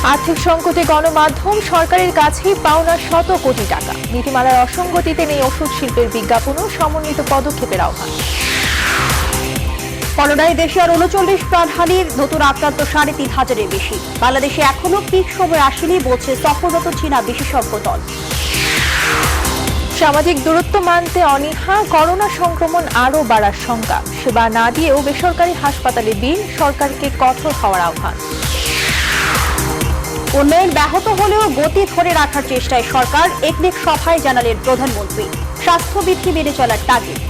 আর্থিক সংকটে গণমাধ্যম সরকারের কাছেই পাওনা শত কোটি টাকা। নীতিমালার অসঙ্গতিতে নেই ওষুধ শিল্পের বিজ্ঞাপন ও সমন্বিত পদক্ষেপের আহ্বান। করোনায় দেশে আর ৩৯ প্রাণহানির, নতুন আক্রান্ত ৩,৫০০-এর বেশি। বাংলাদেশে এখনো পিক সময় আসেনি বলছে সফররত চীনা বিশেষজ্ঞ দল। সামাজিক দূরত্ব মানতে অনীহা, করোনা সংক্রমণ আরও বাড়ার শঙ্কা। সেবা না দিয়েও বেসরকারি হাসপাতালে বিল, সরকারকে কঠোর হওয়ার আহ্বান। উন্নয়ন ব্যাহত হলেও গতি ধরে রাখার চেষ্টায় সরকার, একনেক সভায় জানালেন প্রধানমন্ত্রী। স্বাস্থ্যবিধি মেনে চলার তাগিদ।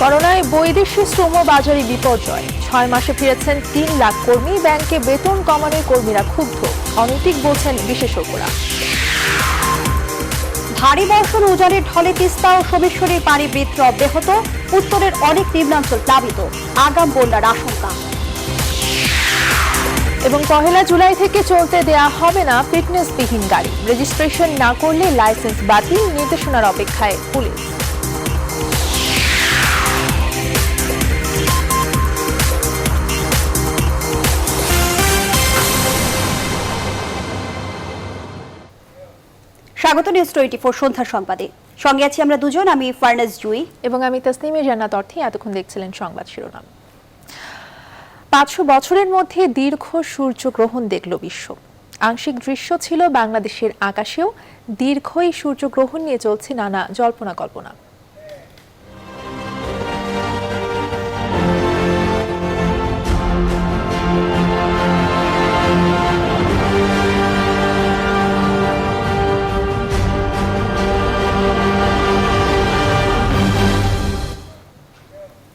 করোনায় বৈদেশিক শ্রম বাজারে বিপর্যয়। ৬ মাসে ফিরেছেন ৩ লাখ কর্মী। ব্যাংকে বেতন কমানোয় কর্মীরা ক্ষুব্ধ, অনৈতিক বলছেন বিশেষজ্ঞরা। ভারী বর্ষণ উজানের ঢলে তিস্তা ও সোমেশ্বরীর পানি বৃদ্ধি অব্যাহত। উত্তরের অনেক নিম্নাঞ্চল প্লাবিত, আগাম বন্যার আশঙ্কা। এবং ১ জুলাই থেকে চলতে দেয়া হবে না ফিটনেসবিহীন গাড়ি। রেজিস্ট্রেশন না করলে লাইসেন্স বাতিল, নির্দেশনার অপেক্ষায় পুলিশ। স্বাগত নিউজ 24 সন্ধ্যার সংবাদে। সঙ্গে আছি আমরা দুজন, আমি ফারনাজ জুই এবং আমি তাসনিমে জান্নাত অর্থী। এতক্ষণ দেখছিলেন সংবাদ শিরোনাম। ৫০০ বছরের মধ্যে দীর্ঘ সূর্যগ্রহণ দেখল বিশ্ব। আংশিক দৃশ্য ছিল বাংলাদেশের আকাশেও। দীর্ঘই সূর্যগ্রহণ নিয়ে চলছে নানা জল্পনা কল্পনা।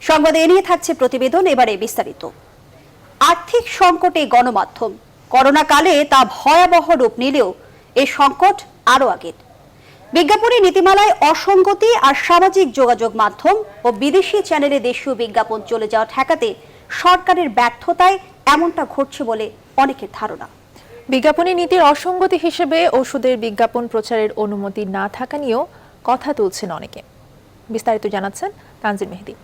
সংবাদে এ নিয়ে থাকছে প্রতিবেদন। এবারে বিস্তারিত। আর্থিক সংকটে গণমাধ্যম, করোনা কালে তা ভয়াবহ রূপ নিলেও এ সংকট আরও আগের। বিজ্ঞাপনী নীতিমালায় অসঙ্গতি আর সামাজিক যোগাযোগ মাধ্যম ও বিদেশি চ্যানেলে দেশীয় বিজ্ঞাপন চলে যাওয়া ঠেকাতে সরকারের ব্যর্থতায় এমনটা ঘটছে বলে অনেকের ধারণা। বিজ্ঞাপনী নীতির অসঙ্গতি হিসেবে ওষুধের বিজ্ঞাপন প্রচারের অনুমতি না থাকা নিয়েও কথা তুলছেন অনেকে। বিস্তারিত জানাচ্ছেন তানজিল মেহেদি।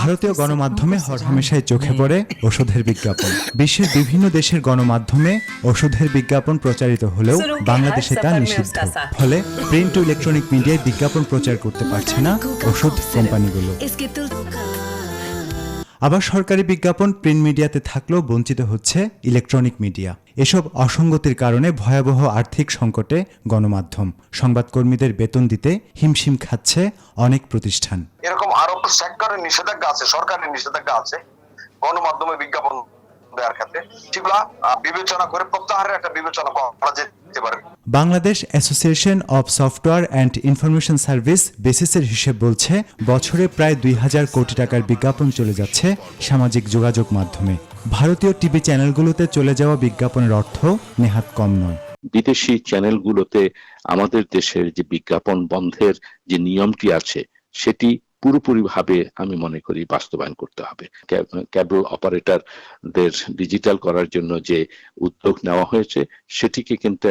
ভারতীয় গণমাধ্যমে হরহামেশাই চোখে পড়ে ওষুধের বিজ্ঞাপন। বিশ্বের বিভিন্ন দেশের গণমাধ্যমে ওষুধের বিজ্ঞাপন প্রচারিত হলেও বাংলাদেশে তা নিষিদ্ধ। ফলে প্রিন্ট ও ইলেকট্রনিক মিডিয়ায় বিজ্ঞাপন প্রচার করতে পারছে না ওষুধ কোম্পানিগুলো। আবার সরকারি বিজ্ঞাপন প্রিন্ট মিডিয়াতে থাকলেও বঞ্চিত হচ্ছে ইলেকট্রনিক মিডিয়া। এসব অসঙ্গতির কারণে ভয়াবহ আর্থিক সংকটে গণমাধ্যম, সংবাদকর্মীদের বেতন দিতে হিমশিম খাচ্ছে অনেক প্রতিষ্ঠান। এরকম আরো সেক্টরের নিষেধাজ্ঞা আছে, সরকারের নিষেধাজ্ঞা আছে গণমাধ্যমে বিজ্ঞাপন দেওয়ার ক্ষেত্রে। সেগুলা বিবেচনা করে প্রত্যাহারের একটা বিবেচনা করা যেতে পারে। Bangladesh association of software and information service বেসিসের হিসেব বলছে বছরে প্রায় ২,০০০ কোটি টাকার বিজ্ঞাপন চলে যাচ্ছে সামাজিক যোগাযোগ মাধ্যমে। ভারতীয় টিভি চ্যানেলগুলোতে চলে যাওয়া বিজ্ঞাপনের অর্থ নেহাত কম নয়। বিদেশি চ্যানেলগুলোতে আমাদের দেশের যে বিজ্ঞাপন বন্ধের যে নিয়মটি আছে সেটি পুরোপুরিভাবে আমি মনে করি বাস্তবায়ন করতে হবে। কেবল অপারেটরদের ডিজিটাল করার জন্য যে উদ্যোগ নেওয়া হয়েছে সেটিকে কিন্তু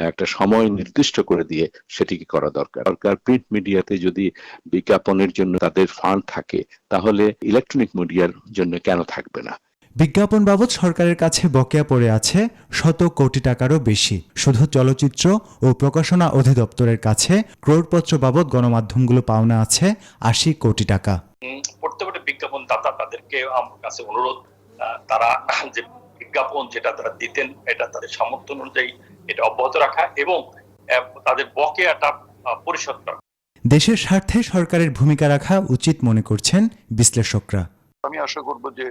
একটা সময় নির্দিষ্ট করে দিয়ে সেটিকে করা দরকার। সরকার প্রিন্ট মিডিয়াতে যদি বিজ্ঞাপনের জন্য তাদের ফান্ড থাকে তাহলে ইলেকট্রনিক মিডিয়ার জন্য কেন থাকবে না? বিজ্ঞাপন বাবদ সরকারের কাছে বকেয়া পড়ে আছে শত কোটি টাকারও বেশি। শুধু চলচ্চিত্র ও প্রকাশনা অধিদপ্তরের কাছে ক্রোড়পত্র বাবদ গণমাধ্যমগুলো পাওনা আছে ৮০ কোটি টাকা। প্রত্যেকটা বিজ্ঞাপন দাতা তাদেরকে আমার কাছে অনুরোধ, তারা যে বিজ্ঞাপন যেটা তারা দিতেন এটা তাদের সামর্থ্য অনুযায়ী এটা অব্যাহত রাখা এবং তাদের বকেয়াটা পরিশোধ করা। দেশের স্বার্থে সরকারের ভূমিকা রাখা উচিত মনে করছেন বিশ্লেষকরা। আমি আশা করব যে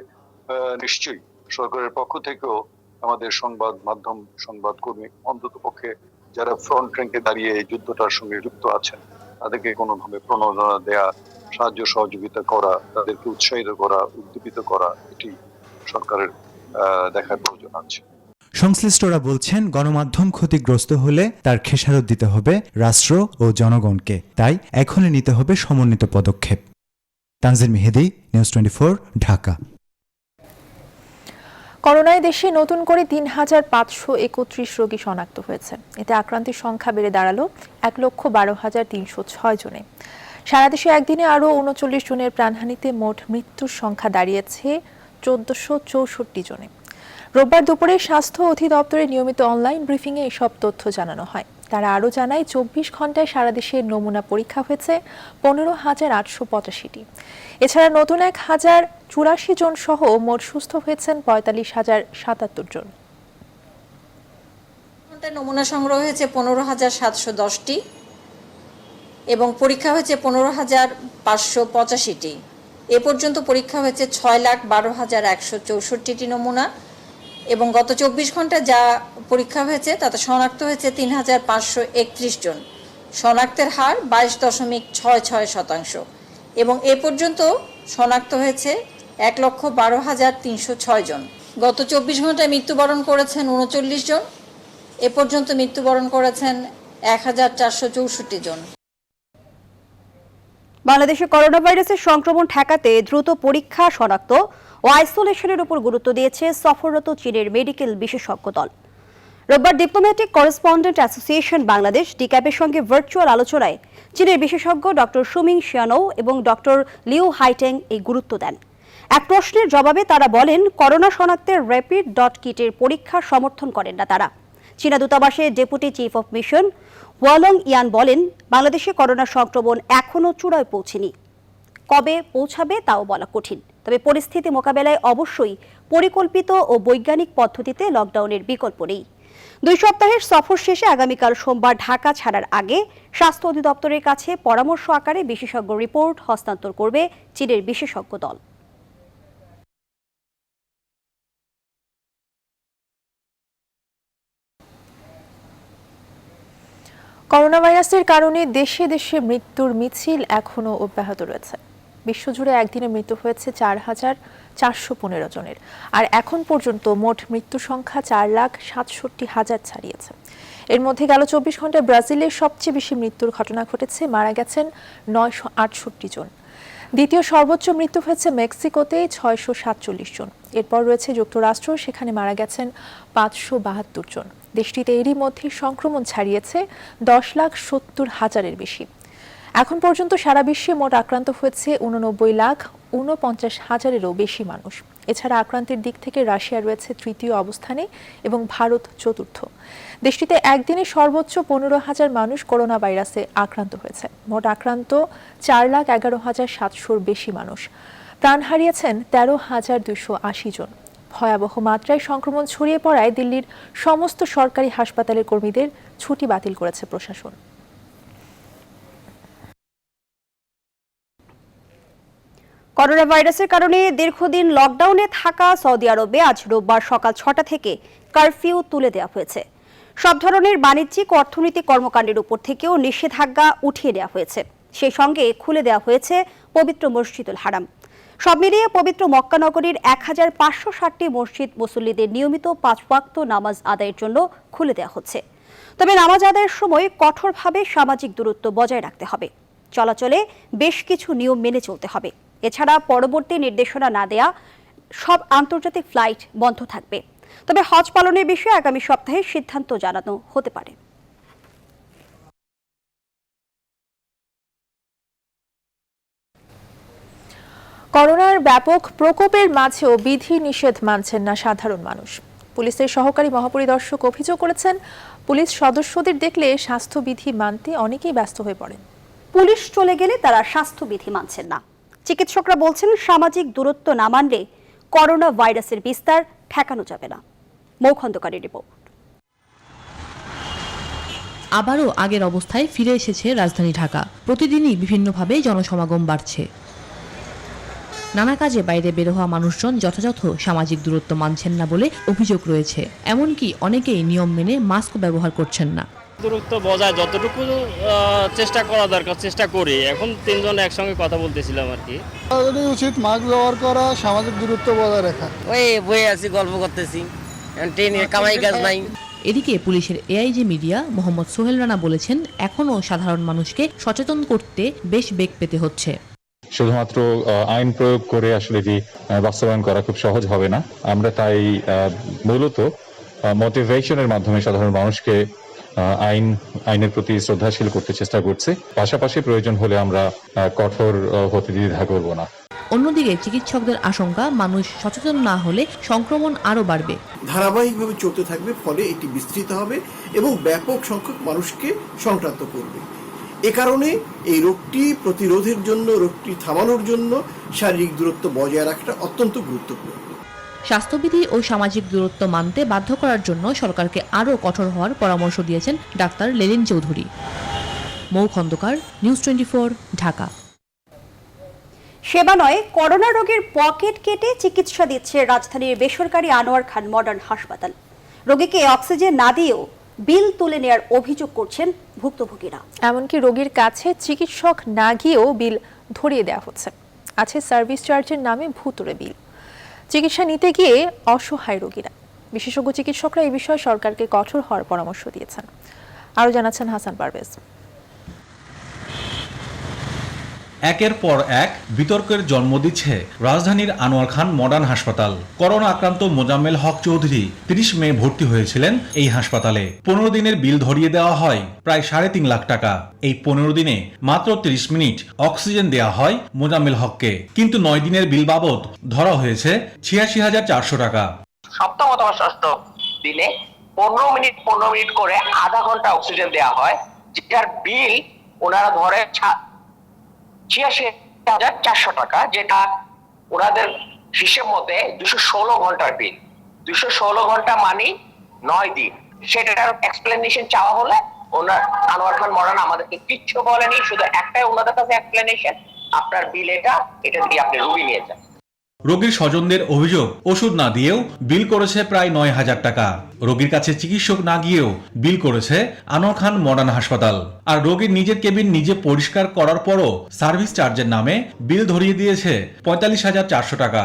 নিশ্চয়ই সরকারের পক্ষ থেকেও আমাদের সংবাদ মাধ্যম, সংবাদকর্মী, অন্তত পক্ষে যারা ফ্রন্ট র্যাঙ্কে দাঁড়িয়ে এই যুদ্ধটার সঙ্গে যুক্ত আছেন তাদেরকে কোনোভাবে প্রণোদনা দেয়া, সাহায্য সহযোগিতা করা, তাদেরকে উৎসাহিত করা, উদ্দীপিত করা, এটি সরকারের দেখার প্রয়োজন আছে। সংশ্লিষ্টরা বলছেন গণমাধ্যম ক্ষতিগ্রস্ত হলে তার খেসারত দিতে হবে রাষ্ট্র ও জনগণকে। তাই এখনই নিতে হবে সমন্বিত পদক্ষেপ। তানজিল মেহেদি, নিউজ 24, ঢাকা। করোনায় দেশে নতুন করে ৩,৫৩১ রোগী শনাক্ত হয়েছে। এতে আক্রান্তের সংখ্যা বেড়ে দাঁড়ালো ১,১২,৩০৬ জনে। সারা দেশে একদিনে আরও ৩৯ জনের প্রাণহানিতে মোট মৃত্যুর সংখ্যা দাঁড়িয়েছে 1464 জনে। রোববার দুপুরে স্বাস্থ্য অধিদপ্তরের নিয়মিত অনলাইন ব্রিফিংয়ে এসব তথ্য জানানো হয়। তারা আরও জানায় 24 ঘন্টায় সারা দেশে নমুনা পরীক্ষা হয়েছে 15,885টি। এছাড়া নতুন 1,084 জন সহ মোট সুস্থ হয়েছেন 45,077 জন। নমুনা সংগ্রহ হয়েছে 15,710টি এবং পরীক্ষা হয়েছে 15,585টি। এ পর্যন্ত পরীক্ষা হয়েছে 6,12,164টি নমুনা এবং গত 24 ঘন্টায় যা পরীক্ষা হয়েছে তাতে শনাক্ত হয়েছে 3,531 জন। শনাক্তের হার 22.66% এবং এ পর্যন্ত শনাক্ত হয়েছে 1,12,306 জন। গত 24 ঘন্টায় মৃত্যুবরণ করেছেন 39 জন। এ পর্যন্ত মৃত্যুবরণ করেছেন 1,464 জন। বাংলাদেশে করোনা ভাইরাসের সংক্রমণ ঠেকাতে দ্রুত পরীক্ষা, শনাক্ত ও আইসোলেশনের উপর গুরুত্ব দিয়েছে সফররত চীনের মেডিকেল বিশেষজ্ঞ দল। রোববার ডিপ্লোম্যাটিক করেসপন্ডেন্ট অ্যাসোসিয়েশন বাংলাদেশ ডিক্যাপের সঙ্গে ভার্চুয়াল আলোচনায় চীনের বিশেষজ্ঞ ডক্টর সুমিং শিয়ানো এবং ডক্টর লিউ হাইটেং এই গুরুত্ব দেন। এক প্রশ্নের জবাবে তারা বলেন, করোনা শনাক্তের র্যাপিড ডট কিটের পরীক্ষা সমর্থন করেন না তারা। চীনা দূতাবাসের deputy chief of mission Hualong Yan বলেন, বাংলাদেশে করোনা সংক্রমণ এখনও চূড়ায় পৌঁছেনি, কবে পৌঁছাবে তাও বলা কঠিন। তবে পরিস্থিতি মোকাবেলায় অবশ্যই পরিকল্পিত ও বৈজ্ঞানিক পদ্ধতিতে লকডাউনের বিকল্প নেই। 2 সপ্তাহের সফর শেষে আগামীকাল সোমবার ঢাকা ছাড়ার আগে স্বাস্থ্য অধিদপ্তরের কাছে পরামর্শ আকারে বিশেষজ্ঞ রিপোর্ট হস্তান্তর করবে চীনের বিশেষজ্ঞ দল। করোনা ভাইরাসের কারণে দেশে দেশে মৃত্যুর মিছিল এখনও অব্যাহত রয়েছে। বিশ্বজুড়ে একদিনে মৃত্যু হয়েছে 4,415 জনের, আর এখন পর্যন্ত মোট মৃত্যু সংখ্যা 4,67,000 ছাড়িয়েছে। এর মধ্যে গেল 24 ঘন্টায় ব্রাজিলের সবচেয়ে বেশি মৃত্যুর ঘটনা ঘটেছে, মারা গেছেন 968 জন। দ্বিতীয় সর্বোচ্চ মৃত্যু হয়েছে মেক্সিকোতে 647 জন। এরপর রয়েছে যুক্তরাষ্ট্র, সেখানে মারা গেছেন 572 জন। দেশটিতে এরই মধ্যে সংক্রমণ ছাড়িয়েছে 10,70,000-এর বেশি। এখন পর্যন্ত সারা বিশ্বে মোট আক্রান্ত হয়েছে 89,49,000-এরও বেশি মানুষ। এছাড়া আক্রান্তের দিক থেকে রাশিয়া রয়েছে তৃতীয় অবস্থানে এবং ভারত চতুর্থ। দেশটিতে একদিনে সর্বোচ্চ 15,000 মানুষ করোনা ভাইরাসে আক্রান্ত হয়েছে। মোট আক্রান্ত 4,11,700-র বেশি মানুষ। প্রাণ হারিয়েছেন 13,280 জন। ভয়াবহ মাত্রায় সংক্রমণ ছড়িয়ে পড়ায় দিল্লির সমস্ত সরকারি হাসপাতালের কর্মীদের ছুটি বাতিল করেছে প্রশাসন। করোনা ভাইরাসের কারণে দীর্ঘদিন লকডাউনে থাকা সৌদি আরবে আজ রোববার সকাল 6টা থেকে কারফিউ তুলে দেওয়া হয়েছে। সব ধরনের বাণিজ্যিক ও অর্থনৈতিক কর্মকাণ্ডের উপর থেকেও নিষেধাজ্ঞা উঠিয়ে দেওয়া হয়েছে। সেই সঙ্গে খুলে দেওয়া হয়েছে পবিত্র মসজিদুল হারাম। সব মিলিয়ে পবিত্র মক্কা নগরীর 1,560টি মসজিদ মুসল্লিদের নিয়মিত 5 ওয়াক্ত নামাজ আদায়ের জন্য খুলে দেওয়া হচ্ছে। তবে নামাজ আদায়ের সময় কঠোরভাবে সামাজিক দূরত্ব বজায় রাখতে হবে। চলাচলে বেশ কিছু নিয়ম মেনে চলতে হবে। এছাড়া পরবর্তী নির্দেশনা না দেয়া সব আন্তর্জাতিক ফ্লাইট বন্ধ থাকবে। তবে হজ পালনের বিষয়ে আগামী সপ্তাহে সিদ্ধান্ত জানানো হতে পারে। করোনার ব্যাপক প্রকোপের মাঝেও বিধি নিষেধ মানছেন না সাধারণ মানুষ। পুলিশের সহকারী মহাপরিদর্শক অভিযোগ করেছেন, পুলিশ সদস্যদের দেখলে স্বাস্থ্যবিধি মানতে অনেকেই ব্যস্ত হয়ে পড়েন। পুলিশ চলে গেলে তারা স্বাস্থ্যবিধি মানছেন না। চিকিৎসকরা বলছেন, সামাজিক দূরত্ব না মানলে করোনা ভাইরাসের বিস্তার ঠেকানো যাবে না। মৌ খন্দকারের রিপোর্ট। আবারও আগের অবস্থায় ফিরে এসেছে রাজধানী ঢাকা। প্রতিদিনই বিভিন্নভাবে জনসমাগম বাড়ছে। নানা কাজে বাইরে বের হওয়া মানুষজন যথাযথ সামাজিক দূরত্ব মানছেন না বলে অভিযোগ রয়েছে। এমনকি অনেকেই নিয়ম মেনে মাস্ক ব্যবহার করছেন না। দূরত্ব বজায় যতটুকু চেষ্টা করা দরকার চেষ্টা করি। এখন 3 জন একসঙ্গে কথা বলতেছিলাম আর কি। উচিত মাস্ক ব্যবহার করা, সামাজিক দূরত্ব বজায় রাখা। ওই বই আছি, গল্প করতেছি, ট্রেনে কামাই কাজ নাই। এদিকে পুলিশের এআইজি মিডিয়া মোহাম্মদ সোহেল রানা বলেছেন, এখনও সাধারণ মানুষকে সচেতন করতে বেশ বেগ পেতে হচ্ছে। শুধুমাত্র আইন প্রয়োগ করে আসলে যে বাস্তবায়ন করা খুব সহজ হবে না। আমরা তাই মূলত মোটিভেশনের মাধ্যমে সাধারণ মানুষকে আইনের প্রতি শ্রদ্ধাশীল করতে চেষ্টা করছি। পাশাপাশি প্রয়োজন হলে আমরা কঠোর হতে দ্বিধা করব না। অন্যদিকে চিকিৎসকদের আশঙ্কা, মানুষ সচেতন না হলে সংক্রমণ আরও বাড়বে। ধারাবাহিকভাবে চলতে থাকবে, ফলে এটি বিস্তৃত হবে এবং ব্যাপক সংখ্যক মানুষকে সংক্রান্ত করবে। এ কারণে এই রোগটি প্রতিরোধের জন্য, রোগটি থামানোর জন্য শারীরিক দূরত্ব বজায় রাখাটা অত্যন্ত গুরুত্বপূর্ণ। স্বাস্থ্যবিধি ও সামাজিক দূরত্ব মানতে বাধ্য করার জন্য সরকারকে আরও কঠোর হওয়ার পরামর্শ দিয়েছেন ডাক্তার লেলিন চৌধুরী। মৌ খন্দকার, নিউজ 24, ঢাকা। সেবা নয়, করোনা রোগীর পকেট কেটে চিকিৎসা দিচ্ছে রাজধানীর বেসরকারি আনোয়ার খান মডার্ন হাসপাতাল। রোগীকে অক্সিজেন না দিয়েও বিল তুলে নেওয়ার অভিযোগ করছেন ভুক্তভোগীরা। এমনকি রোগীর কাছে চিকিৎসক না গিয়েও বিল ধরিয়ে দেওয়া হচ্ছে। আছে সার্ভিস চার্জের নামে ভুতুড়ে বিল। চিকিৎসা নিতে গিয়ে অসহায় রোগীরা। বিশেষজ্ঞ চিকিৎসকরা এই বিষয়ে সরকারকে কঠোর হওয়ার পরামর্শ দিয়েছেন। আরও জানাচ্ছেন হাসান পারভেজ। একের পর এক বিতর্কের জন্ম দিচ্ছে রাজধানীর আনোয়ার খান মডার্ন হাসপাতাল। করোনা আক্রান্ত মোজাম্মেল হক চৌধুরী 30 মে ভর্তি হয়েছিলেন এই হাসপাতালে। 15 দিনের বিল ধরিয়ে দেওয়া হয় প্রায় 3.5 লাখ টাকা। এই 15 দিনে মাত্র 30 মিনিট অক্সিজেন দেওয়া হয় মোজাম্মেল হককে, কিন্তু 9 দিনের বিল বাবদ ধরা হয়েছে 86,400 টাকা। সপ্তম অথবা ষষ্ঠ দিনে 15 মিনিট করে আধা ঘন্টা অক্সিজেন দেওয়া হয়, যেটার বিল ওনারা ধরে 86,400 টাকা, যেটা ওনাদের হিসেব মতে 216 ঘন্টার বিল। 216 ঘন্টা মানে 9 দিন। সেটার এক্সপ্লেনেশন চাওয়া হলে ওনার আনোয়ার খান মডার্ন আমাদেরকে কিচ্ছু বলেনি, শুধু একটাই ওনাদের কাছে এক্সপ্লেনেশন, আপনার বিল এটা দিয়ে আপনি রুগী নিয়ে যান। রোগীর স্বজনদের অভিযোগ, ওষুধ না দিয়েও বিল করেছে প্রায় 9,000 টাকা। রোগীর কাছে চিকিৎসক না গিয়েও বিল করেছে আনোয়ার খান মডার্ন হাসপাতাল। আর রোগীর নিজের কেবিন নিজে পরিষ্কার করার পরও সার্ভিস চার্জের নামে বিল ধরিয়ে দিয়েছে 45,400 টাকা।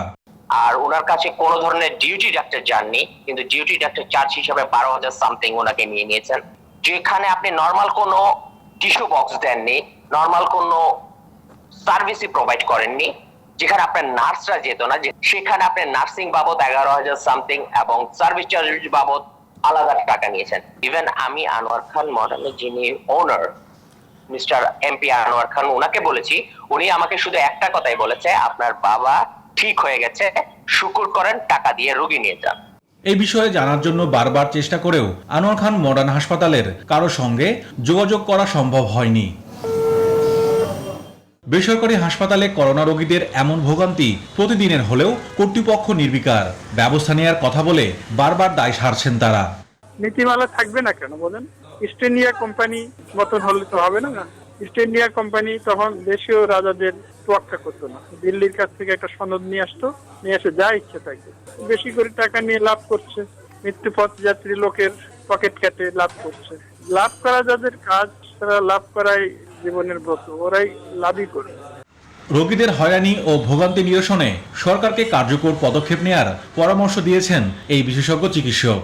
আর ওনার কাছে কোনো ধরনের ডিউটি ডাক্তার যাননি, কিন্তু ডিউটি ডাক্তার চার্জ হিসাবে 12,000 সামথিং ওনাকে নিয়ে নিয়েছেন। যেখানে আপনি নর্মাল কোনো টিস্যু বক্স দেননি, নর্মাল কোনো সার্ভিসই প্রোভাইড করেননি, যেখানে আপনার নার্সরা যেত না, সেখানে আপনার নার্সিং বাবদ 11,000 সামথিং এবং সার্ভিস চার্জ বাবদ আলাদা টাকা নিয়েছেন। ইভেন আমি আনোয়ার খান মডার্নের যিনি ওনার মিস্টার এমপি আনোয়ার খান, ওনাকে বলেছি, উনি আমাকে শুধু একটা কথাই বলেছে, আপনার বাবা ঠিক হয়ে গেছে, শুকুর করেন, টাকা দিয়ে রোগী নিয়ে যান। এই বিষয়ে জানার জন্য বারবার চেষ্টা করেও আনোয়ার খান মডার্ন হাসপাতালের কারো সঙ্গে যোগাযোগ করা সম্ভব হয়নি। বেসরকারি হাসপাতালে করোনা রোগীদের এমন ভোগান্তি প্রতিদিনের হলেও কর্তৃপক্ষ নির্বিকার। ব্যবস্থা নেওয়ার কথা বলে বারবার দায় সারছেন তারা। নীতিমালা থাকবে না কেন বলেন? ইস্ট ইন্ডিয়া কোম্পানি মতন হলে তো হবে না। ইস্ট ইন্ডিয়া কোম্পানি তখন দেশীয় রাজাদের তোয়াক্কা করতো না, দিল্লির কাছ থেকে একটা সনদ নিয়ে আসতো, নিয়ে এসে যা ইচ্ছে থাকে বেশি করে টাকা নিয়ে লাভ করছে। মৃত্যুপথ যাত্রী লোকের পকেট কেটে লাভ করছে। লাভ করা যাদের কাজ, তারা লাভ করাই জীবনের ব্রত, ওরাই লাভই করবে। রোগীদের হয়রানি ও ভোগান্তি নিরসনে সরকারকে কার্যকর পদক্ষেপ নেয়ার পরামর্শ দিয়েছেন এই বিশেষজ্ঞ চিকিৎসক।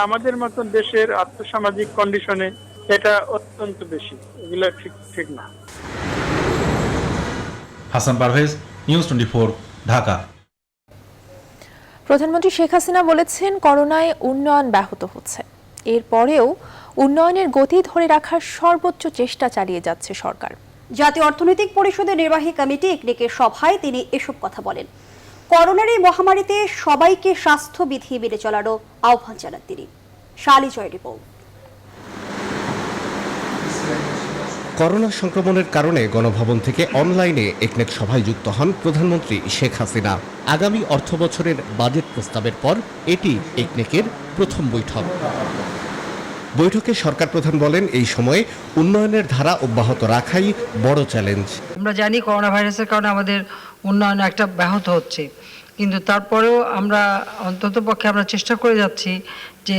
আমাদের মতন দেশের আর্থসামাজিক কন্ডিশনে এটা অত্যন্ত বেশি, এগুলো ঠিক না। হাসান পারভেজ, নিউজ 24, ঢাকা। প্রধানমন্ত্রী শেখ হাসিনা বলেছেন, করোনায় উন্নয়ন ব্যাহত হচ্ছে, এরপরেও উন্নয়নের গতি ধরে রাখার সর্বোচ্চ চেষ্টা চালিয়ে যাচ্ছে সরকার। জাতীয় অর্থনৈতিক পরিষদের নির্বাহী কমিটি ইকনেকের সভায় তিনি এসব কথা বলেন। করোনার এই মহামারীতে সবাইকে স্বাস্থ্যবিধি মেনে চলারও আহ্বান জানান তিনি। শালি জয় রিপোর্ট। করোনা সংক্রমণের কারণে গণভবন থেকে অনলাইনে একনেক সভায় যুক্ত হন প্রধানমন্ত্রী শেখ হাসিনা। আগামী অর্থবছরের বাজেট প্রস্তাবের পর এটি একনেকের প্রথম বৈঠক। বৈঠকে সরকার প্রধান বলেন, এই সময়ে উন্নয়নের ধারা অব্যাহত রাখাই বড় চ্যালেঞ্জ। আমরা জানি করোনা ভাইরাসের কারণে আমাদের উন্নয়ন একটা ব্যাহত হচ্ছে, কিন্তু তারপরেও আমরা অন্ততপক্ষে আমরা চেষ্টা করে যাচ্ছি যে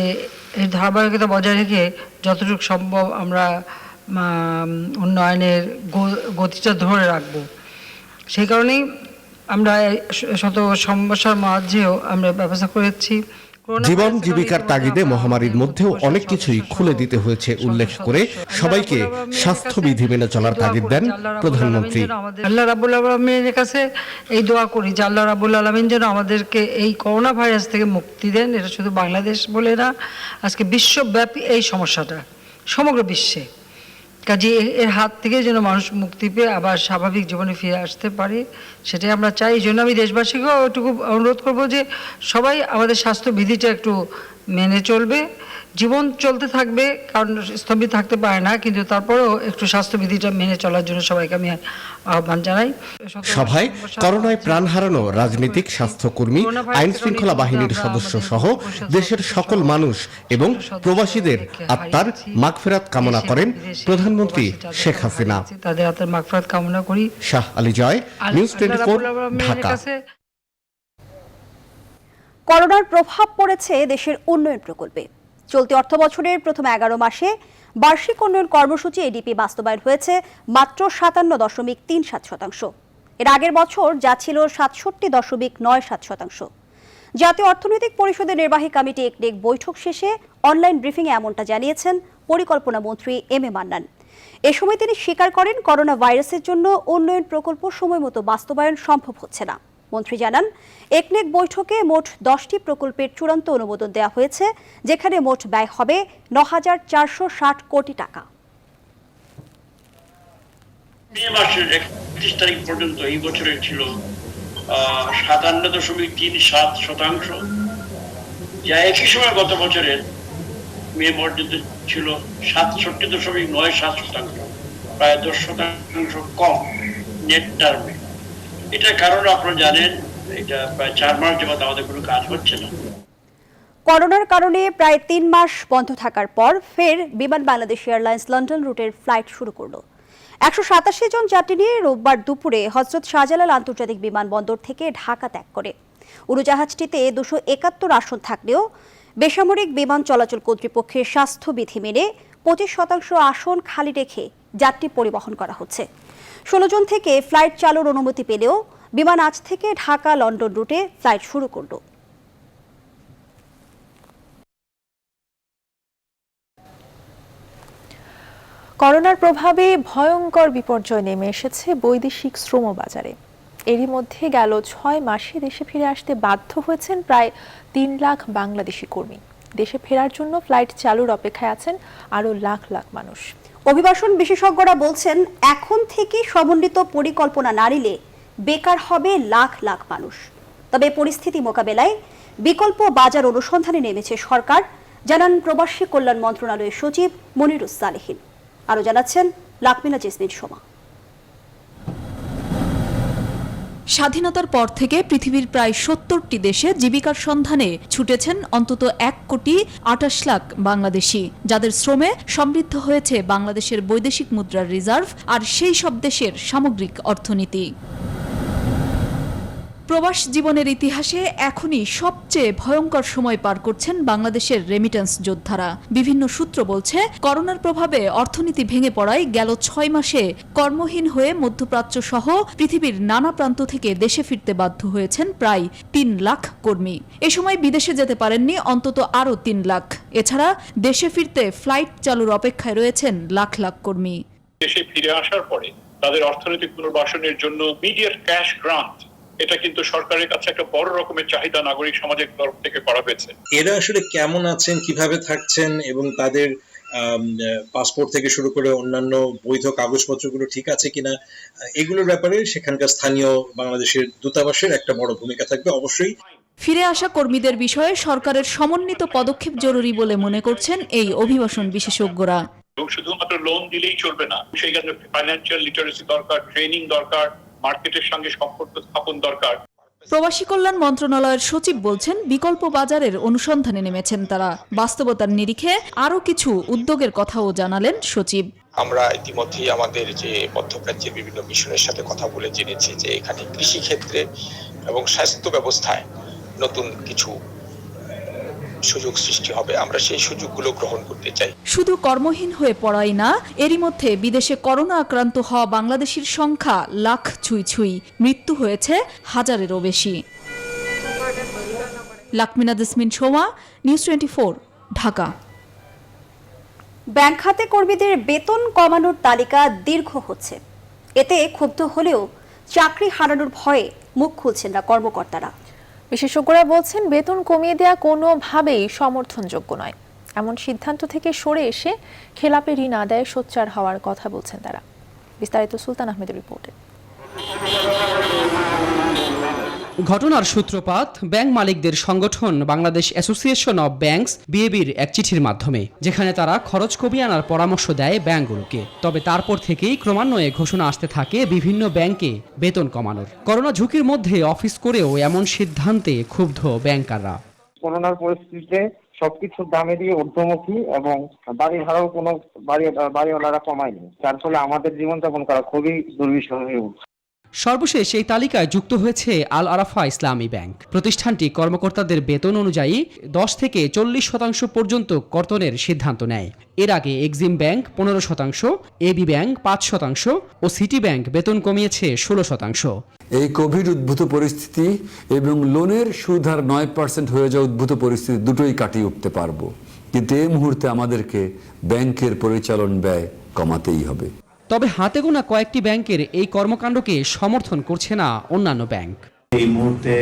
এই ধারাবাহিকতা বজায় রেখে যতটুকু সম্ভব আমরা উন্নয়নের গতিটা ধরে রাখব। সেই কারণেই আমরা শত সমস্যার মাঝেও আমরা ব্যবস্থা করেছি। জীবন জীবিকার তাগিদে মহামারীর মধ্যেও অনেক কিছুই খুলে দিতে হয়েছে উল্লেখ করে সবাইকে স্বাস্থ্যবিধি মেনে চলার তাগিদ দেন প্রধানমন্ত্রী। আল্লাহ রাব্বুল আলামিনের কাছে এই দোয়া করি যে আল্লাহ রাব্বুল আলামিন যেন আমাদেরকে এই করোনা ভাইরাস থেকে মুক্তি দেন। এটা শুধু বাংলাদেশ বলে না, আজকে বিশ্বব্যাপী এই সমস্যাটা সমগ্র বিশ্বে কাজে এর হাত থেকে যেন মানুষ মুক্তি পেয়ে আবার স্বাভাবিক জীবনে ফিরে আসতে পারে, সেটাই আমরা চাই। এই জন্য আমি দেশবাসীকেও একটু অনুরোধ করবো যে সবাই আমাদের স্বাস্থ্যবিধিটা একটু মেনে চলবে। জীবন চলতে থাকবে, কারণ স্তম্ভিত থাকতে পারে না, কিন্তু তারপরেও একটু স্বাস্থ্যবিধিটা মেনে চলার জন্য সবাইকে আমি আহ্বান জানাই। সভায় করোনায় প্রাণ হারানো রাজনীতিক, স্বাস্থ্যকর্মী, আইন শৃঙ্খলা বাহিনীর সদস্য সহ দেশের সকল মানুষ এবং প্রবাসীদের আত্মার মাগফিরাত কামনা করেন প্রধানমন্ত্রী শেখ হাসিনা। তাদের আত্মার মাগফিরাত কামনা করি। শাহ আলী জয়, নিউজ 24, ঢাকা। করোনার প্রভাব পড়েছে দেশের উন্নয়ন প্রকল্পে। চলতি অর্থবছরের প্রথম 11 মাসে বার্ষিক উন্নয়ন কর্মসূচি এডিপি বাস্তবায়ন হয়েছে মাত্র 57.37%। এর আগের বছর যা ছিল 67.97%। জাতীয় অর্থনৈতিক পরিষদের নির্বাহী কমিটি একনেক বৈঠক শেষে অনলাইন ব্রিফিংয়ে এমনটা জানিয়েছেন পরিকল্পনা মন্ত্রী এম এ মান্নান। এ সময় তিনি স্বীকার করেন, করোনা ভাইরাসের জন্য উন্নয়ন প্রকল্প সময়মতো বাস্তবায়ন সম্ভব হচ্ছে না। মন্ত্রী জানান, একনেক বৈঠকে মোট 10টি প্রকল্পের চূড়ান্ত অনুমোদন দেওয়া হয়েছে, যেখানে মোট ব্যয় হবে 9,460 কোটি টাকা। মে মাসের 31 তারিখ পর্যন্ত এই বছরের ছিল 57.37%, যা একই সময় গত বছরের মে পর্যন্ত ছিল 67.97%, প্রায় 10% কম নেট টার্মে। এটার কারণ আপনারা জানেন, এটা প্রায় 4 মাস যাবত আমাদের কোনো কাজ হচ্ছে না। করোনার কারণে প্রায় 3 মাস বন্ধ থাকার পর ফের বিমান বাংলাদেশ এয়ারলাইন্স লন্ডন রুটের ফ্লাইট শুরু করলো। 187 জন যাত্রী নিয়ে রোববার দুপুরে হযরত শাহজালাল আন্তর্জাতিক বিমানবন্দর থেকে ঢাকা ত্যাগ করে। উড়োজাহাজটিতে 271 আসন থাকলেও বেসামরিক বিমান চলাচল কর্তৃপক্ষের স্বাস্থ্যবিধি মেনে 25% আসন খালি রেখে যাত্রী পরিবহন করা হচ্ছে। 16 জন থেকে ফ্লাইট চালুর অনুমতি পেলেও বিমান আজ থেকে ঢাকা লন্ডন রুটে ফ্লাইট শুরু করল। করোনার প্রভাবে ভয়ঙ্কর বিপর্যয় নেমে এসেছে বৈদেশিক শ্রম বাজারে। এরই মধ্যে গেল 6 মাসে দেশে ফিরে আসতে বাধ্য হয়েছেন প্রায় 3 লাখ বাংলাদেশি কর্মী। দেশে ফেরার জন্য ফ্লাইট চালুর অপেক্ষায় আছেন আরও লাখ লাখ মানুষ। অভিবাসন বিশেষজ্ঞরা বলছেন, এখন থেকে সমন্বিত পরিকল্পনা না নিলে বেকার হবে লাখ লাখ মানুষ। তবে পরিস্থিতি মোকাবেলায় বিকল্প বাজার অনুসন্ধানে নেমেছে সরকার, জানান প্রবাসী কল্যাণ মন্ত্রণালয়ের সচিব মনিরুস সালেহীন। আরও জানাচ্ছেন লাকমিনা জেসমিন সোমা। স্বাধীনতার পর থেকে পৃথিবীর প্রায় 70টি দেশে জীবিকার সন্ধানে ছুটেছেন অন্তত 1,28 লাখ বাংলাদেশি, যাদের শ্রমে সমৃদ্ধ হয়েছে বাংলাদেশের বৈদেশিক মুদ্রার রিজার্ভ আর সেই সব দেশের সামগ্রিক অর্থনীতি। প্রবাস জীবনের ইতিহাসে এখনই সবচেয়ে ভয়ঙ্কর সময় পার করছেন বাংলাদেশের রেমিটেন্স যোদ্ধারা। বিভিন্ন সূত্র বলছে, করোনার প্রভাবে অর্থনীতি ভেঙে পড়ায় গেল 6 মাসে কর্মহীন হয়ে মধ্যপ্রাচ্য সহ পৃথিবীর নানা প্রান্ত থেকে দেশে ফিরতে বাধ্য হয়েছেন প্রায় 3 লাখ কর্মী। এ সময় বিদেশে যেতে পারেননি অন্তত আরও 3 লাখ। এছাড়া দেশে ফিরতে ফ্লাইট চালুর অপেক্ষায় রয়েছেন লাখ লাখ কর্মী। দেশে ফিরে আসার পরে তাদের অর্থনৈতিক পুনর্বাসনের জন্য ইমিডিয়েট ক্যাশ গ্রান্ট, এটা কিন্তু সরকারের কাছে একটা বড় রকমের চাহিদা নাগরিক সমাজের তরফ থেকে করা হয়েছে। এরা আসলে কেমন আছেন, কিভাবে থাকছেন এবং তাদের পাসপোর্ট থেকে শুরু করে অন্যান্য বৈধ কাগজপত্রগুলো ঠিক আছে কিনা, এগুলোর ব্যাপারে সেখানকার স্থানীয় বাংলাদেশের দূতাবাসের একটা বড় ভূমিকা থাকবে অবশ্যই। ফিরে আসা কর্মীদের বিষয়ে সরকারের সমন্বিত পদক্ষেপ জরুরি বলে মনে করছেন এই অভিবাসন বিশেষজ্ঞরা। শুধুমাত্র লোন দিলেই চলবে না, সেই জন্য ফাইন্যান্সিয়াল লিটারেসি দরকার, ট্রেনিং দরকার, মার্কেটের সঙ্গে সম্পর্ক স্থাপন দরকার। প্রবাসী কল্যাণ মন্ত্রণালয়ের সচিব বলছেন, বিকল্প বাজারের অনুসন্ধানে নেমেছেন তারা। বাস্তবতার নিরিখে আরও কিছু উদ্যোগের কথাও জানালেন সচিব। আমরা ইতিমধ্যেই আমাদের যে মধ্যপ্রাচ্যের বিভিন্ন মিশনের সাথে কথা বলে জেনেছি যে এখানে কৃষি ক্ষেত্রে এবং স্বাস্থ্য ব্যবস্থায় নতুন কিছু সুযোগ সৃষ্টি হবে। আমরা সেই সুযোগগুলো গ্রহণ করতে চাই। শুধু কর্মহীন হয়ে পড়াই না, এরই মধ্যে বিদেশে করোনা আক্রান্ত হওয়া বাংলাদেশির সংখ্যা লাখ ছুঁই ছুঁই, মৃত্যু হয়েছে 1000-এরও বেশি। লাকমিনা জেসমিন সোমা, নিউজ 24, ঢাকা। ব্যাংক খাতে কর্মীদের বেতন কমানোর তালিকা দীর্ঘ হচ্ছে। এতে ক্ষুব্ধ হলেও চাকরি হারানোর ভয়ে মুখ খুলছেন না কর্মকর্তারা। বিশেষজ্ঞরা বলছেন, বেতন কমিয়ে দেওয়া কোনোভাবেই সমর্থনযোগ্য নয়। এমন সিদ্ধান্ত থেকে সরে এসে খেলাপি ঋণ আদায়ে সোচ্চার হওয়ার কথা বলছেন তারা। বিস্তারিত সুলতান আহমেদের রিপোর্টে। ঘটনার সূত্রপাত ব্যাংক মালিকদের সংগঠন বাংলাদেশ অ্যাসোসিয়েশন অব ব্যাংকস বিএবির এক চিঠির মাধ্যমে, যেখানে তারা খরচ কমিয়ে আনার পরামর্শ দেয় ব্যাংকগুলোকে। তবে তারপর থেকেই ক্রমান্বয়ে ঘোষণা আসতে থাকে বিভিন্ন ব্যাংকে বেতন কমানোর। করোনা ঝুঁকির মধ্যে অফিস করেও এমন সিদ্ধান্তে ক্ষুব্ধ ব্যাংকাররা। করোনার পরিস্থিতিতে সবকিছুর দামেরই ঊর্ধ্বমুখী এবং বাড়ি ভাড়াও কোনো বাড়িওয়ালারা কমায়নি, যার ফলে আমাদের জীবনযাপন করা খুবই দুর্বিষহ হয়ে উঠছে। সর্বশেষ এই তালিকায় যুক্ত হয়েছে আল আরাফা ইসলামী ব্যাংক। প্রতিষ্ঠানটি কর্মকর্তাদের বেতন অনুযায়ী 10 থেকে 40% পর্যন্ত কর্তনের সিদ্ধান্ত নেয়। এর আগে এক্সিম ব্যাংক 15%, এবি ব্যাংক 5% ও সিটি ব্যাংক বেতন কমিয়েছে 16%। এই কোভিড উদ্ভূত পরিস্থিতি এবং লোনের সুদ হার 9% হয়ে যাওয়া উদ্ভূত পরিস্থিতি দুটোই কাটিয়ে উঠতে পারবো, কিন্তু এই মুহূর্তে আমাদেরকে ব্যাংকের পরিচালন ব্যয় কমাতেই হবে। তবে হাতে গোনা কয়েকটি ব্যাংকের এই কর্মকাণ্ডকে সমর্থন করছে না অন্যান্য ব্যাংক। এই মুহূর্তে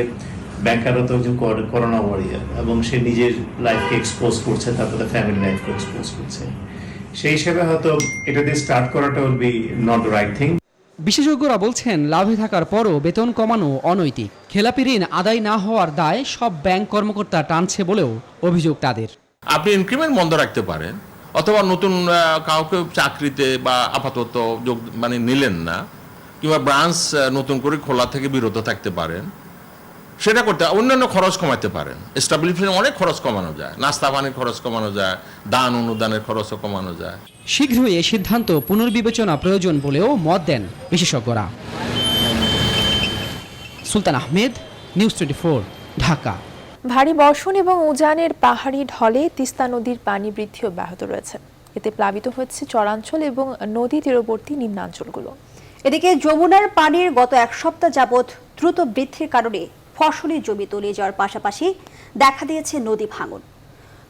ব্যাংকাররা তো একজন করোনা ওয়ারিয়ার এবং সে নিজের লাইফকে এক্সপোজ করছে, তারপরে ফ্যামিলি লাইফকে এক্সপোজ করছে। সেই হিসেবে হয়তো এটা দিয়ে স্টার্ট করাটা will be not the right thing. বিশেষজ্ঞরা বলছেন লাভে থাকার পরও বেতন কমানো অনৈতিক। খেলাপি ঋণ আদায় না হওয়ার দায় সব ব্যাংক কর্মকর্তা টানছে বলেও অভিযোগ তাদের। আপনি ইনক্রিমেন্ট বন্ধ রাখতে পারেন, অথবা নতুন কাউকে চাকরিতে বা আপাতত নিলেন না, কিংবা ব্রাঞ্চ নতুন করে খোলা থেকে বিরত থাকতে পারেন, সেটা করতে। অন্যান্য খরচ কমাতে পারেন। এস্টাবলিশমেন্টে অনেক খরচ কমানো যায়, নাস্তা পানির খরচ কমানো যায়, দান অনুদানের খরচও কমানো যায়। শীঘ্রই এই সিদ্ধান্ত পুনর্বিবেচনা প্রয়োজন বলেও মত দেন বিশেষজ্ঞরা। সুলতান আহমেদ, নিউজ 24, ঢাকা। ভারী বর্ষণ এবং উজানের পাহাড়ি ঢলে তিস্তা নদীর পানি বৃদ্ধি অব্যাহত রয়েছে। এতে প্লাবিত হচ্ছে চরাঞ্চল এবং নদী তীরবর্তী নিম্নাঞ্চলগুলো। এদিকে যমুনার পানির গত এক সপ্তাহ যাবৎ দ্রুত বৃদ্ধির কারণে ফসলি জমি তলিয়ে যাওয়ার পাশাপাশি দেখা দিয়েছে নদী ভাঙন।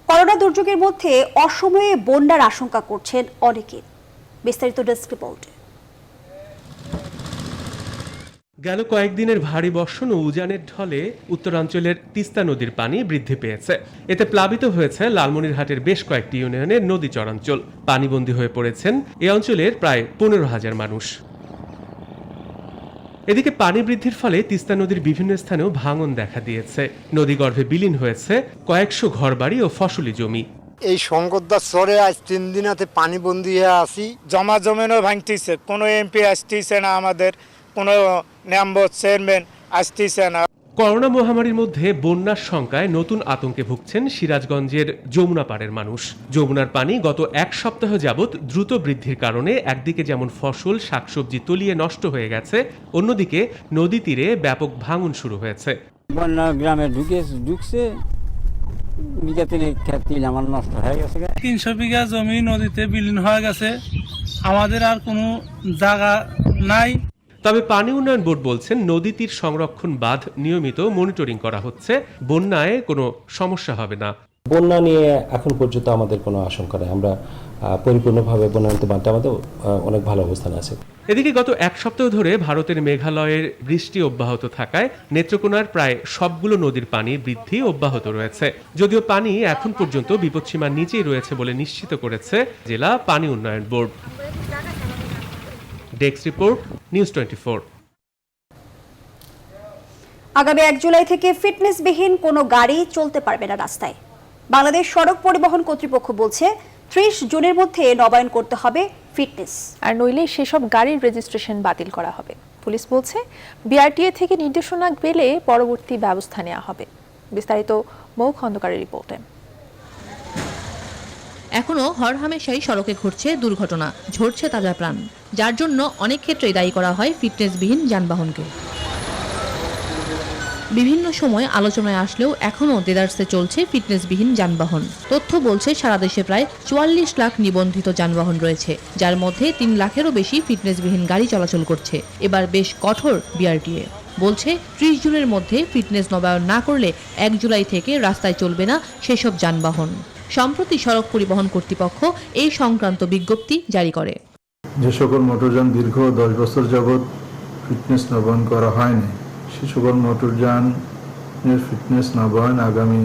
করোনা দুর্যোগের মধ্যে অসময়ে বন্যার আশঙ্কা করছেন অনেকে। বিস্তারিত ডেস্ক রিপোর্টে। গেল কয়েকদিনের ভারী বর্ষণ ও উজানের ঢলে উত্তরাঞ্চলের তিস্তা নদীর পানি বৃদ্ধি পেয়েছে। এতে প্লাবিত হয়েছে লালমনিরহাটের বেশ কয়েকটি ইউনিয়নের নদী চরাঞ্চল। পানিবন্দী হয়ে পড়েছেন এ অঞ্চলের প্রায় 15,000 মানুষ। এদিকে পানি বৃদ্ধির ফলে তিস্তা নদীর বিভিন্ন স্থানেও ভাঙন দেখা দিয়েছে। নদীগর্ভে বিলীন হয়েছে কয়েকশো ঘরবাড়ি ও ফসলি জমি। এই সংকটদার চরে আজ 3 দিনাতে পানিবন্দী হয়ে আসি। জমা জমিনও ভাঙতেছে, কোনো এমপি আসতেছে না, আমাদের কোনো মেম্বার চেয়ারম্যান আসতেছে না। করোনা মহামারীর মধ্যে বন্যার শঙ্কায় নতুন আতঙ্কে ভুগছেন সিরাজগঞ্জের যমুনা পাড়ের মানুষ। যমুনার পানি গত এক সপ্তাহ যাবৎ দ্রুত বৃদ্ধির কারণে একদিকে যেমন ফসল শাকসবজি তলিয়ে নষ্ট হয়ে গেছে, অন্যদিকে নদী তীরে ব্যাপক ভাঙন শুরু হয়েছে। বন্যা গ্রামে ঢুকছে, বিঘা 3 আমার নষ্ট হয়ে গেছে। 300 বিঘা জমি নদীতে বিলীন হয়ে গেছে, আমাদের আর কোনো জায়গা নাই। তবে পানি উন্নয়ন বোর্ড বলছেন নদী তীর সংরক্ষণ বাঁধ নিয়মিত মনিটরিং করা হচ্ছে, বন্যায় কোনো সমস্যা হবে না। বন্যা নিয়ে এখন পর্যন্ত আমাদের কোনো আশঙ্কা নেই। আমরা পরিপূর্ণভাবে বন্যায়িত বাঁধটা আমাদের অনেক ভালো অবস্থানে আছে। এদিকে গত এক সপ্তাহ ধরে ভারতের মেঘালয়ের বৃষ্টি অব্যাহত থাকায় নেত্রকোনার প্রায় সবগুলো নদীর পানি বৃদ্ধি অব্যাহত রয়েছে। যদিও পানি এখন পর্যন্ত বিপদসীমার নিচেই রয়েছে বলে নিশ্চিত করেছে জেলা পানি উন্নয়ন বোর্ড। Desk report, news 24। আগামী 1 জুলাই থেকে ফিটনেসবিহীন কোনো গাড়ি চলতে পারবে না রাস্তায়। বাংলাদেশ সড়ক পরিবহন কর্তৃপক্ষ বলছে 30 জুনের মধ্যে নবায়ন করতে হবে ফিটনেস, আর নইলে সেসব গাড়ির রেজিস্ট্রেশন বাতিল করা হবে। পুলিশ বলছে বিআরটিএ থেকে নির্দেশনা পেলে পরবর্তী ব্যবস্থা নেওয়া হবে। বিস্তারিত মৌ খন্দকারের রিপোর্টে। এখনো হরহামেশাই সড়কে ঘটছে দুর্ঘটনা, ঝরছে তাজা প্রাণ, যার জন্য অনেক ক্ষেত্রেই দায়ী করা হয় ফিটনেসবিহীন যানবাহনকে। বিভিন্ন সময় আলোচনায় আসলেও এখনও দেদারসে চলছে ফিটনেসবিহীন যানবাহন। তথ্য বলছে সারা দেশে প্রায় 44 লাখ নিবন্ধিত যানবাহন রয়েছে, যার মধ্যে 3 লাখেরও বেশি ফিটনেসবিহীন গাড়ি চলাচল করছে। এবার বেশ কঠোর বিআরটিএ বলছে 30 জুনের মধ্যে ফিটনেস নবায়ন না করলে 1 জুলাই থেকে রাস্তায় চলবে না সেসব যানবাহন। সম্প্রতি সড়ক পরিবহন কর্তৃপক্ষ এই সংক্রান্ত বিজ্ঞপ্তি জারি করে। যে সকল মোটরযান দীর্ঘ 10 বছর যাবৎ ফিটনেস নবায়ন করা হয়নি, সে সকল মোটরযানের ফিটনেস নবায়ন আগামী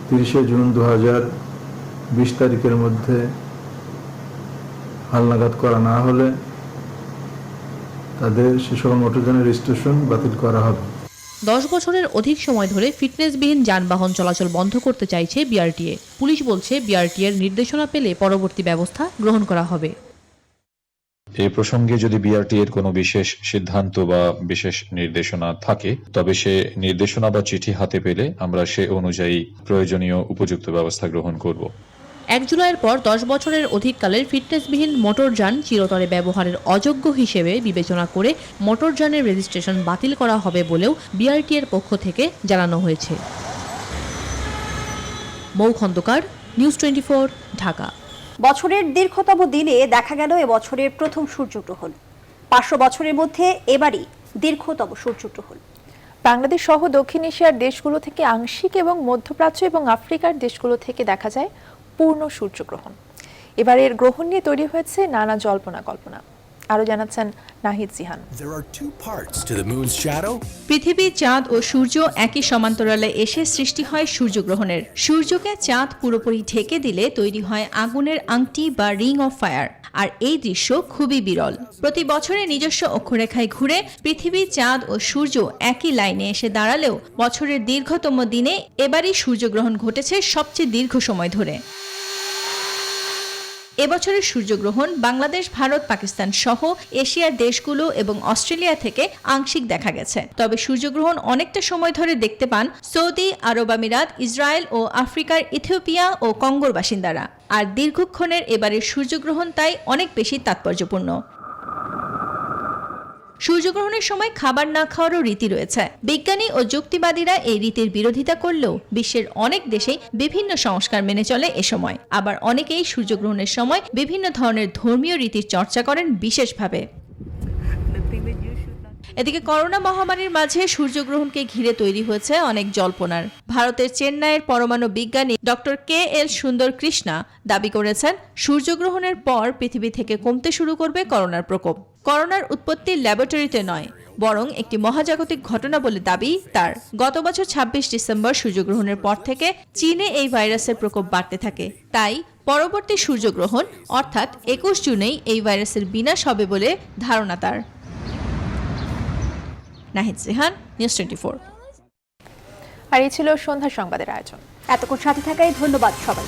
30 জুন 2021 20 তারিখের মধ্যে হালনাগাদ করা না হলে তাদের সে সকল মোটরযানের রেজিস্ট্রেশন বাতিল করা হবে। 10 বছরের অধিক সময় ধরে ফিটনেসবিহীন যানবাহন চলাচল বন্ধ করতে চাইছে বিআরটিএ। পুলিশ বলছে বিআরটিএর নির্দেশনা পেলে পরবর্তী ব্যবস্থা গ্রহণ করা হবে। এই প্রসঙ্গে যদি বিআরটি এর কোনো বিশেষ সিদ্ধান্ত বা বিশেষ নির্দেশনা থাকে, তবে সে নির্দেশনা বা চিঠি হাতে পেলে আমরা সে অনুযায়ী প্রয়োজনীয় উপযুক্ত ব্যবস্থা গ্রহণ করব। 1 জুলাইয়ের পর 10 বছরের অধিককালের ফিটনেসবিহীন মোটরযান চিরতরে ব্যবহারের অযোগ্য হিসেবে বিবেচনা করে মোটরযানের রেজিস্ট্রেশন বাতিল করা হবে বলেও বিআরটিএর পক্ষ থেকে জানানো হয়েছে। মৌ খন্দকার, নিউজ 24, ঢাকা। বছরের দীর্ঘতম দিনে দেখা গেল এবছরের প্রথম সূর্যগ্রহণ। 500 বছরের মধ্যে এবারই দীর্ঘতম সূর্যগ্রহণ। বাংলাদেশ সহ দক্ষিণ এশিয়ার দেশগুলো থেকে আংশিক এবং মধ্যপ্রাচ্য এবং আফ্রিকার দেশগুলো থেকে দেখা যায় পূর্ণ সূর্যগ্রহণ। এবারের গ্রহণ নিয়ে তৈরি হয়েছে নানা জল্পনা কল্পনা। আরো জানাচ্ছেন নাহিদ জিহান। পৃথিবী, চাঁদ ও সূর্য একই সমান্তরালে এসে সৃষ্টি হয় সূর্যগ্রহণের। সূর্যকে চাঁদ পুরোপুরি ঢেকে দিলে তৈরি হয় আগুনের আংটি বা রিং অফ ফায়ার। আর এই দৃশ্য খুবই বিরল। প্রতি বছরে নিজস্ব অক্ষরেখায় ঘুরে পৃথিবী, চাঁদ ও সূর্য একই লাইনে এসে দাঁড়ালেও বছরের দীর্ঘতম দিনে এবারই সূর্যগ্রহণ ঘটেছে সবচেয়ে দীর্ঘ সময় ধরে। এবছরের সূর্যগ্রহণ বাংলাদেশ, ভারত, পাকিস্তান সহ এশিয়ার দেশগুলো এবং অস্ট্রেলিয়া থেকে আংশিক দেখা গেছে। তবে সূর্যগ্রহণ অনেকটা সময় ধরে দেখতে পান সৌদি আরব আমিরাত, ইসরায়েল ও আফ্রিকার ইথিওপিয়া ও কঙ্গোর বাসিন্দারা। আর দীর্ঘক্ষণের এবারের সূর্যগ্রহণ তাই অনেক বেশি তাৎপর্যপূর্ণ। সূর্যগ্রহণের সময় খাবার না খাওয়ারও রীতি রয়েছে। বিজ্ঞানী ও যুক্তিবাদীরা এই রীতির বিরোধিতা করলেও বিশ্বের অনেক দেশেই বিভিন্ন সংস্কার মেনে চলে এ সময়। আবার অনেকেই সূর্যগ্রহণের সময় বিভিন্ন ধরনের ধর্মীয় রীতির চর্চা করেন বিশেষভাবে। এদিকে করোনা মহামারীর মাঝে সূর্যগ্রহণকে ঘিরে তৈরি হয়েছে অনেক জল্পনার। ভারতের চেন্নাইয়ের পরমাণু বিজ্ঞানী ডক্টর KL সুন্দর কৃষ্ণা দাবি করেছেন, সূর্যগ্রহণের পর পৃথিবী থেকে কমতে শুরু করবে করোনার প্রকোপ। করোনার উৎপত্তি ল্যাবরেটরিতে নয়, বরং একটি মহাজাগতিক ঘটনা বলে দাবি তার। গত বছর 26 ডিসেম্বর সূর্যগ্রহণের পর থেকে চীনে এই ভাইরাসের প্রকোপ বাড়তে থাকে। তাই পরবর্তী সূর্যগ্রহণ অর্থাৎ 21 জুনেই এই ভাইরাসের বিনাশ হবে বলে ধারণা তার। নাহিদ জিহান, নিউজ 24। আর এই ছিল সন্ধ্যা সংবাদের আয়োজন। এতক্ষণ সাথে থাকায় ধন্যবাদ সবাই।